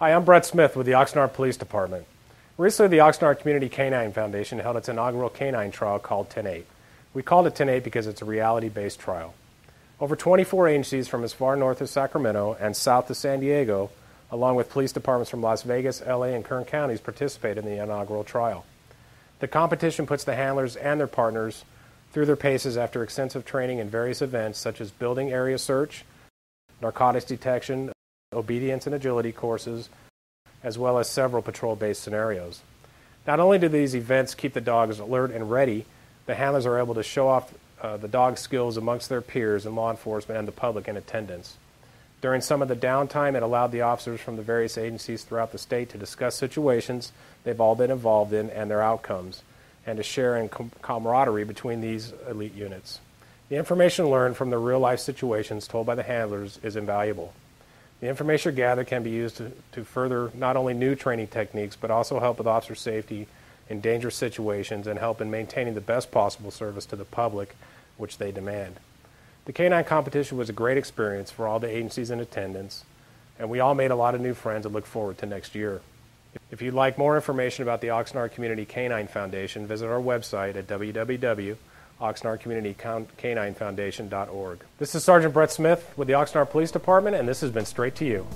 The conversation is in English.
Hi, I'm Brett Smith with the Oxnard Police Department. Recently, the Oxnard Community Canine Foundation held its inaugural canine trial called 10-8. We called it 10-8 because it's a reality-based trial. Over 24 agencies from as far north as Sacramento and south to San Diego, along with police departments from Las Vegas, LA, and Kern counties, participated in the inaugural trial. The competition puts the handlers and their partners through their paces after extensive training in various events such as building area search, narcotics detection, obedience and agility courses, as well as several patrol-based scenarios. Not only do these events keep the dogs alert and ready, the handlers are able to show off the dog's skills amongst their peers and law enforcement and the public in attendance. During some of the downtime, it allowed the officers from the various agencies throughout the state to discuss situations they've all been involved in and their outcomes, and to share in camaraderie between these elite units. The information learned from the real-life situations told by the handlers is invaluable. The information gathered can be used to further not only new training techniques, but also help with officer safety in dangerous situations and help in maintaining the best possible service to the public, which they demand. The canine competition was a great experience for all the agencies in attendance, and we all made a lot of new friends and look forward to next year. If you'd like more information about the Oxnard Community Canine Foundation, visit our website at www.oxnardcommunitycaninefoundation.org. This is Sergeant Brett Smith with the Oxnard Police Department, and this has been Straight to You.